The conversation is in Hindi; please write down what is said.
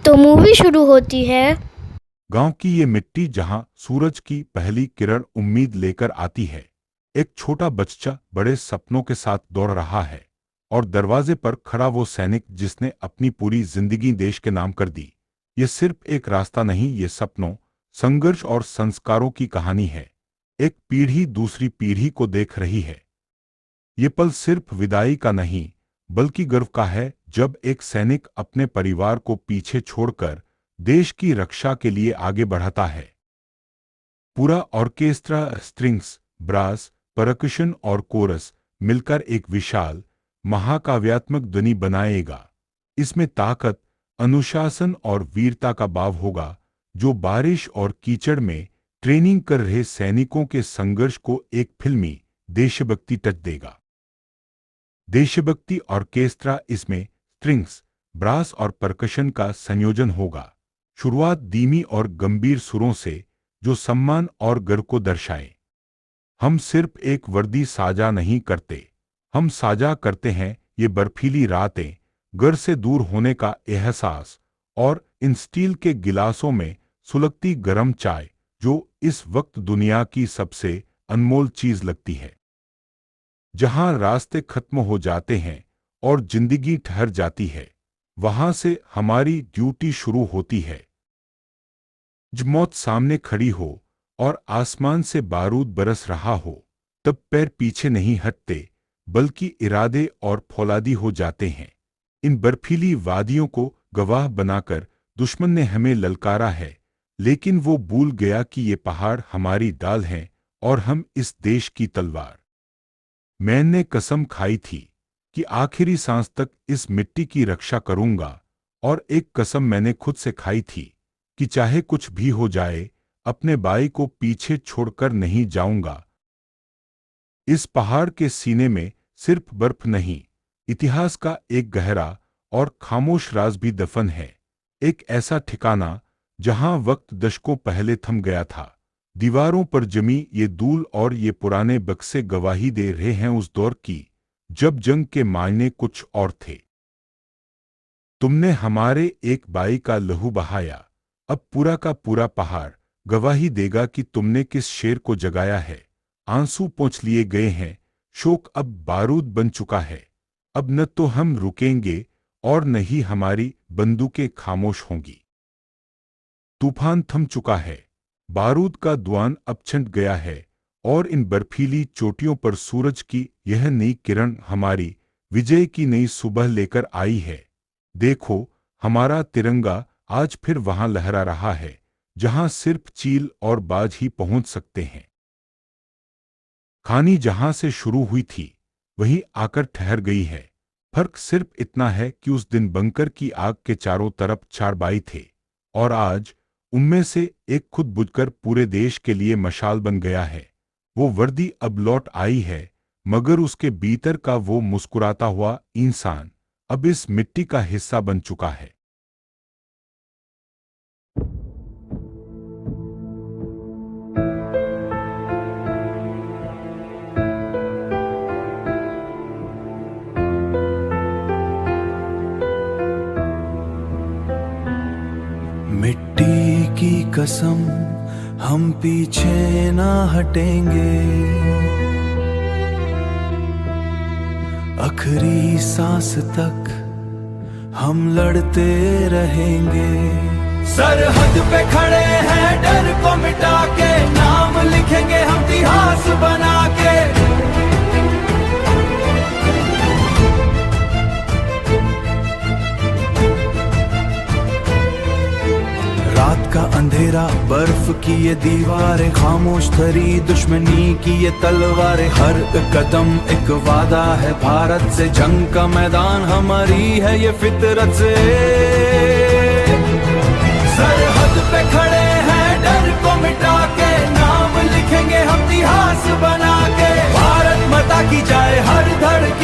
तो मूवी शुरू होती है। गांव की ये मिट्टी जहां सूरज की पहली किरण उम्मीद लेकर आती है। एक छोटा बच्चा बड़े सपनों के साथ दौड़ रहा है और दरवाजे पर खड़ा वो सैनिक जिसने अपनी पूरी जिंदगी देश के नाम कर दी। ये सिर्फ एक रास्ता नहीं, ये सपनों, संघर्ष और संस्कारों की कहानी है। एक पीढ़ी दूसरी पीढ़ी को देख रही है। ये पल सिर्फ विदाई का नहीं, बल्कि गर्व का है, जब एक सैनिक अपने परिवार को पीछे छोड़कर देश की रक्षा के लिए आगे बढ़ता है। पूरा ऑर्केस्ट्रा, स्ट्रिंग्स, ब्रास, परकशन और कोरस मिलकर एक विशाल महाकाव्यात्मक ध्वनि बनाएगा। इसमें ताकत, अनुशासन और वीरता का भाव होगा, जो बारिश और कीचड़ में ट्रेनिंग कर रहे सैनिकों के संघर्ष को एक फिल्मी देशभक्ति टच देगा। देशभक्ति ऑर्केस्ट्रा, इसमें स्ट्रिंग्स, ब्रास और परकशन का संयोजन होगा। शुरुआत धीमी और गंभीर सुरों से, जो सम्मान और गर्व को दर्शाए। हम सिर्फ एक वर्दी साझा नहीं करते, हम साझा करते हैं ये बर्फीली रातें, घर से दूर होने का एहसास और इन स्टील के गिलासों में सुलगती गर्म चाय, जो इस वक्त दुनिया की सबसे अनमोल चीज लगती है। जहां रास्ते खत्म हो जाते हैं और जिंदगी ठहर जाती है, वहां से हमारी ड्यूटी शुरू होती है। जब मौत सामने खड़ी हो और आसमान से बारूद बरस रहा हो, तब पैर पीछे नहीं हटते, बल्कि इरादे और फौलादी हो जाते हैं। इन बर्फीली वादियों को गवाह बनाकर दुश्मन ने हमें ललकारा है, लेकिन वो भूल गया कि ये पहाड़ हमारी ढाल हैं और हम इस देश की तलवार। मैंने कसम खाई थी कि आखिरी सांस तक इस मिट्टी की रक्षा करूंगा, और एक कसम मैंने खुद से खाई थी कि चाहे कुछ भी हो जाए, अपने भाई को पीछे छोड़कर नहीं जाऊंगा। इस पहाड़ के सीने में सिर्फ बर्फ नहीं, इतिहास का एक गहरा और खामोश राज भी दफन है। एक ऐसा ठिकाना जहां वक्त दशकों पहले थम गया था। दीवारों पर जमी ये धूल और ये पुराने बक्से गवाही दे रहे हैं उस दौर की, जब जंग के मायने कुछ और थे। तुमने हमारे एक भाई का लहू बहाया, अब पूरा का पूरा पहाड़ गवाही देगा कि तुमने किस शेर को जगाया है। आंसू पोंछ लिए गए हैं, शोक अब बारूद बन चुका है। अब न तो हम रुकेंगे और न ही हमारी बंदूकें खामोश होंगी। तूफान थम चुका है, बारूद का धुआं अब छिंट गया है, और इन बर्फीली चोटियों पर सूरज की यह नई किरण हमारी विजय की नई सुबह लेकर आई है। देखो, हमारा तिरंगा आज फिर वहां लहरा रहा है, जहां सिर्फ चील और बाज ही पहुंच सकते हैं। कहानी जहां से शुरू हुई थी, वहीं आकर ठहर गई है। फर्क सिर्फ इतना है कि उस दिन बंकर की आग के चारों तरफ 4 भाई थे, और आज उनमें से एक खुद बुझकर पूरे देश के लिए मशाल बन गया है। वो वर्दी अब लौट आई है, मगर उसके भीतर का वो मुस्कुराता हुआ इंसान अब इस मिट्टी का हिस्सा बन चुका है। मिट्टी की कसम, हम पीछे ना हटेंगे। आखिरी सांस तक हम लड़ते रहेंगे। सरहद पे खड़े हैं डर को मिटा के, नाम लिखेंगे हम इतिहास बना के। रात का अंधेरा, बर्फ की ये दीवारें, खामोश थरी दुश्मनी की ये तलवारें। हर कदम एक वादा है भारत से, जंग का मैदान हमारी है ये फितरत से। सरहद पे खड़े हैं डर को मिटा के, नाम लिखेंगे हम इतिहास बना के। भारत माता की जाए हर धड़कन